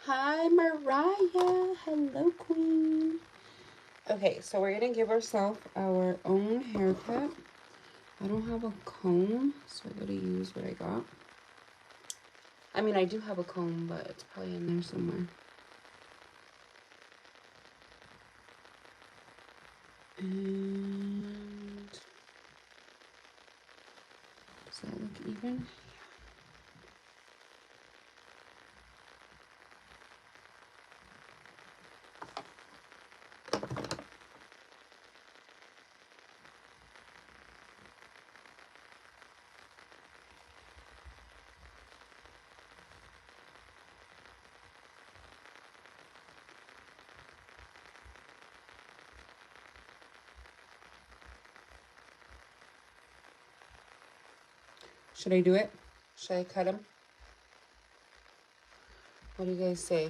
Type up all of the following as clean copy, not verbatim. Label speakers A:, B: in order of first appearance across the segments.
A: Hi, Mariah. Hello, Queen. Okay, so we're gonna give ourselves our own haircut. I don't have a comb, so I gotta use what I got. I mean, I do have a comb, but it's probably in there somewhere. And does that look even? Should I do it? Should I cut him? What do you guys say?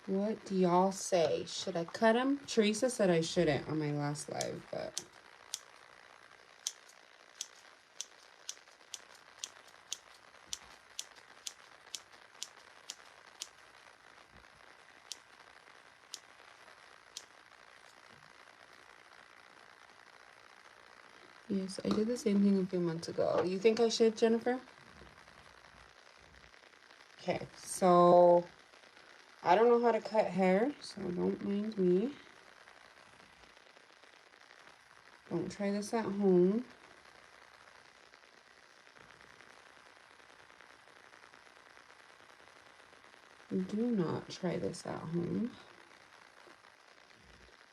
A: What do y'all say? Should I cut him? Teresa said I shouldn't on my last live, but... Yes, I did the same thing a few months ago. You think I should, Jennifer? Okay, so I don't know how to cut hair, so don't mind me. Don't try this at home. Do not try this at home.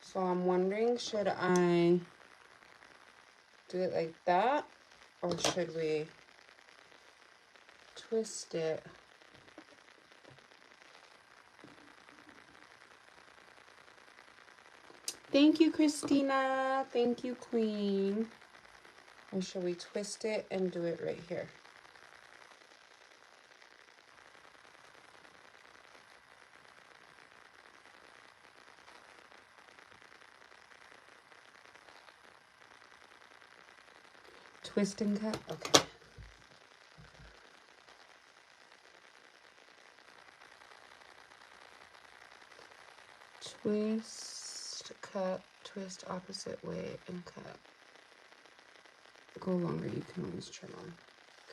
A: So I'm wondering, should I do it like that, or should we twist it? Thank you, Christina. Thank you, Queen. Or should we twist it and do it right here? Twist and cut? Okay. Twist, cut, twist opposite way, and cut. Go longer, you can always trim on.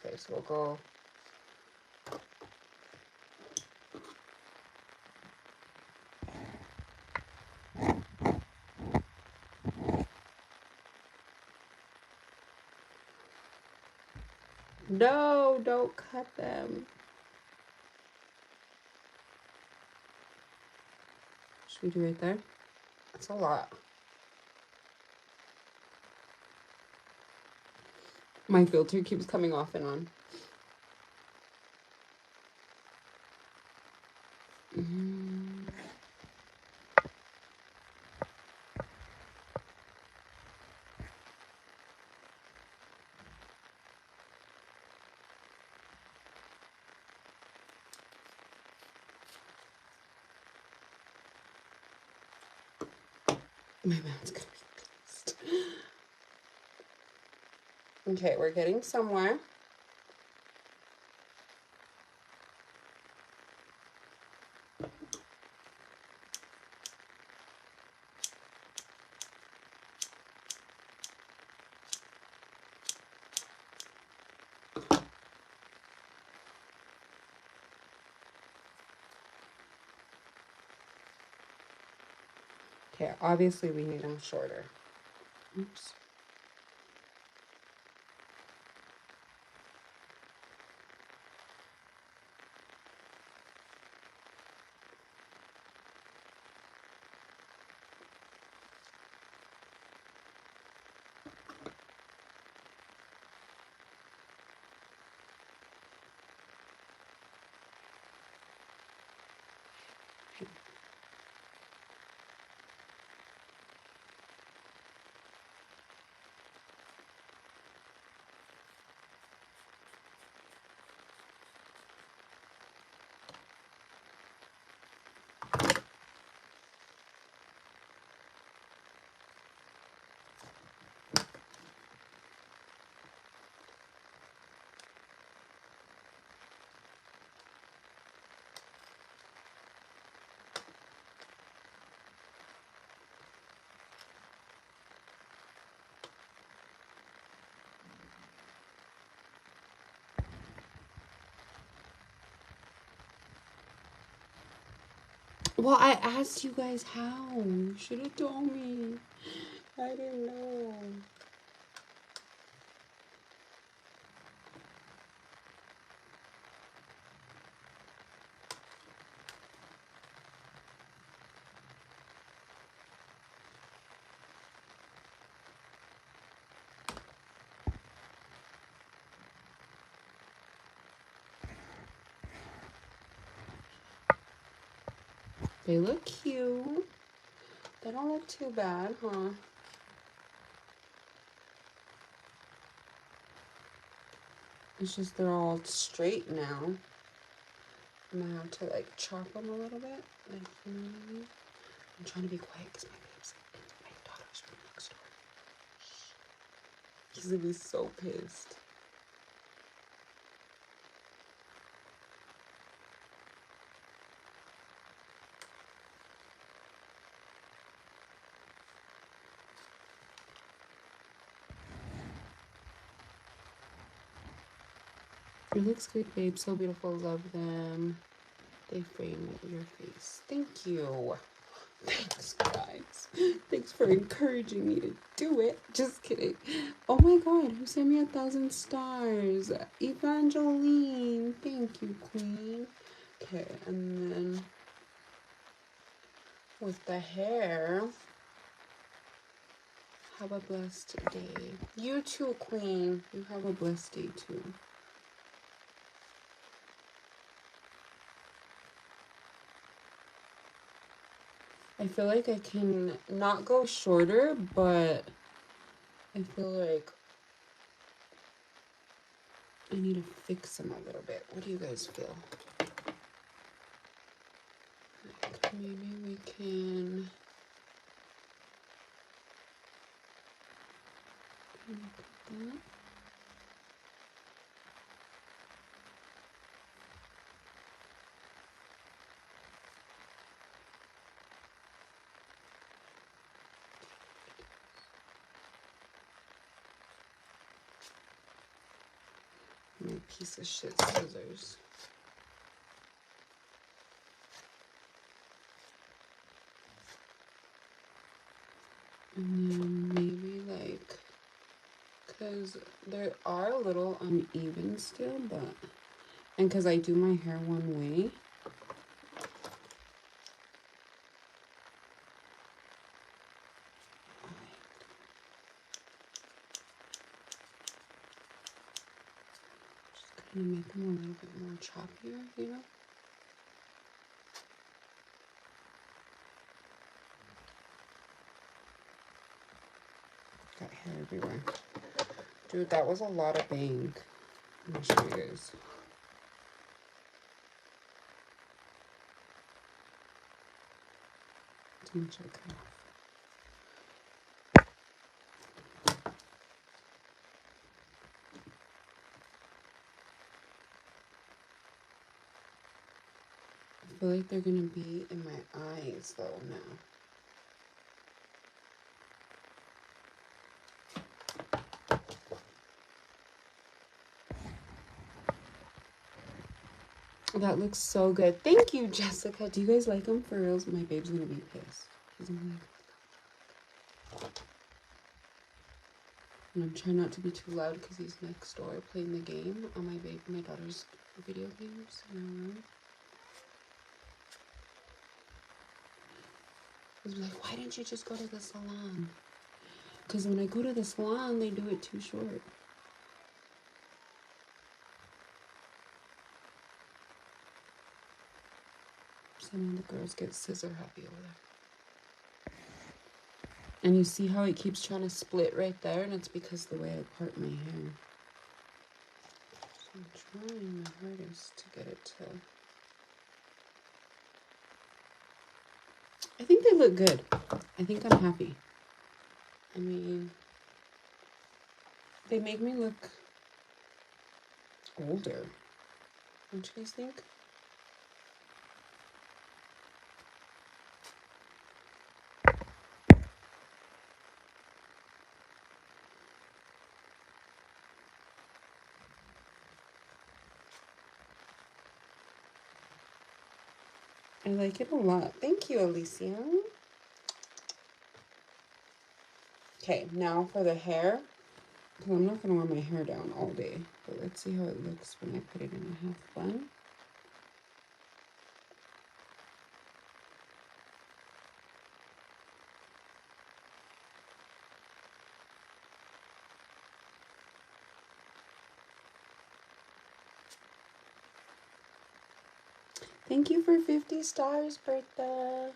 A: Okay, so we'll go. No, don't cut them. Should we do right there? That's a lot. My filter keeps coming off and on. My mouth's gonna be pissed. Okay, we're getting somewhere. Okay, obviously we need them shorter. Oops. Well, I asked you guys how. You should have told me. I didn't know. They look cute. They don't look too bad, huh? It's just they're all straight now. I'm gonna have to like chop them a little bit. Like, you know what I mean? I'm trying to be quiet because my daughter's right next door. He's gonna be so pissed. It looks good, babe. So beautiful. Love them. They frame your face. Thank you. Thanks, guys. Thanks for encouraging me to do it. Just kidding. Oh my god, who sent me 1,000 stars? Evangeline. Thank you, queen. Okay, and then with the hair, have a blessed day. You too, queen. You have a blessed day too. I feel like I can not go shorter, but I feel like I need to fix them a little bit. What do you guys feel? Like maybe we can put that. My piece of shit scissors. And then maybe like, because they are a little uneven still, but, and because I do my hair one way. Just gonna make them a little bit more choppier, you know? Got hair everywhere. Dude, that was a lot of bang. Let me show you guys. Too much I cut off. I feel like they're gonna be in my eyes though now. That looks so good. Thank you, Jessica. Do you guys like them for reals? My babe's gonna be pissed. He's gonna be like, and I'm trying not to be too loud because he's next door playing the game on my daughter's video games in her room. He's like, why didn't you just go to the salon? Because when I go to the salon, they do it too short. Some of the girls get scissor happy over there. And you see how it keeps trying to split right there? And it's because the way I part my hair. So I'm trying my hardest to get it to... I think they look good. I think I'm happy. I mean, they make me look older. Don't you guys think? I like it a lot. Thank you, Alicia. Okay, now for the hair. Because I'm not going to wear my hair down all day. But let's see how it looks when I put it in a half bun. Thank you for 50 stars, Bertha.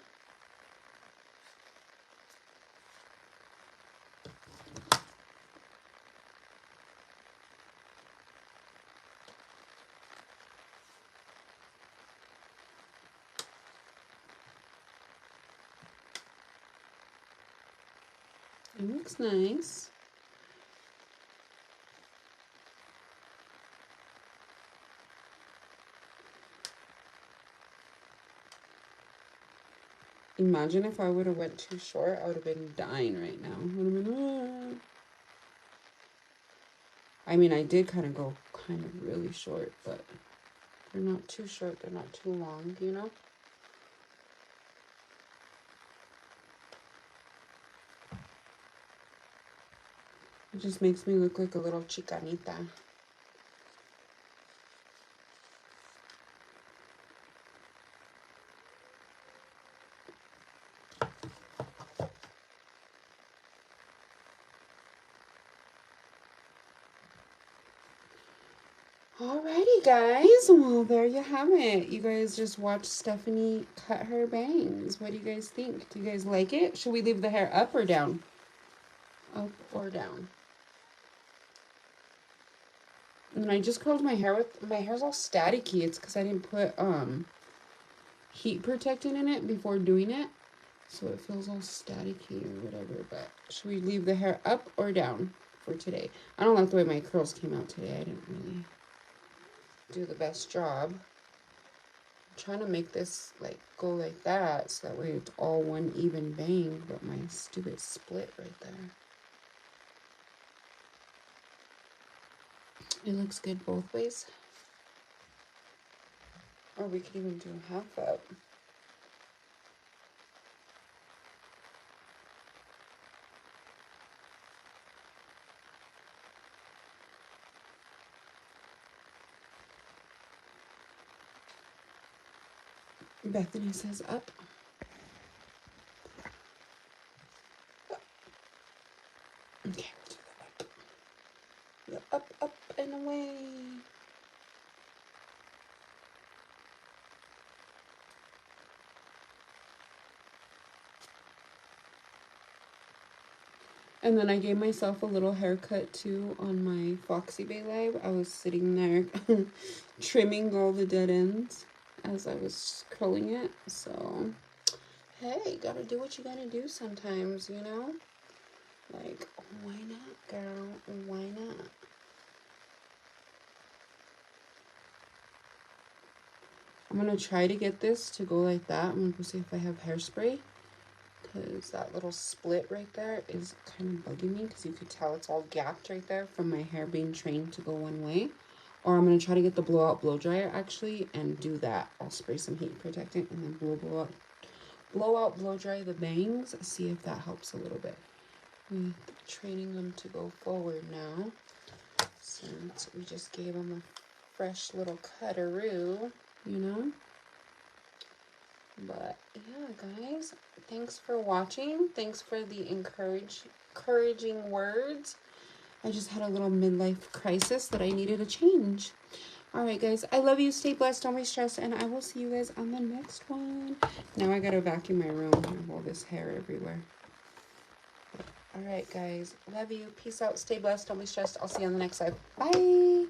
A: It looks nice. Imagine if I would have went too short, I would have been dying right now. I mean, I did kind of go kind of really short, but they're not too short, they're not too long, you know? It just makes me look like a little chicanita. Alrighty, guys. Well, there you have it. You guys just watched Stephanie cut her bangs. What do you guys think? Do you guys like it? Should we leave the hair up or down? Up or down? And I just curled my hair with, my hair's all staticky. It's because I didn't put heat protectant in it before doing it. So it feels all staticky or whatever. But should we leave the hair up or down for today? I don't like the way my curls came out today. I didn't really do the best job. I'm trying to make this like go like that so that way it's all one even bang, but my stupid split right there. It looks good both ways. Or we could even do half up. Bethany says up. Okay, we'll do the up. The up, and away. And then I gave myself a little haircut too on my Foxy Bay live. I was sitting there trimming all the dead ends as I was curling it. So, hey, gotta do what you gotta do sometimes, you know? Like, why not, girl? Why not? I'm gonna try to get this to go like that. I'm gonna go see if I have hairspray. Because that little split right there is kind of bugging me because you could tell it's all gapped right there from my hair being trained to go one way. Or I'm going to try to get the blow dryer actually and do that. I'll spray some heat protectant and then blow dry the bangs. See if that helps a little bit with training them to go forward now, since we just gave them a fresh little cutaroo, you know. But yeah, guys, thanks for watching. Thanks for the encouraging words. I just had a little midlife crisis that I needed a change. All right, guys, I love you. Stay blessed. Don't be stressed. And I will see you guys on the next one. Now I got to vacuum my room. I have all this hair everywhere. All right, guys, love you. Peace out. Stay blessed. Don't be stressed. I'll see you on the next live. Bye.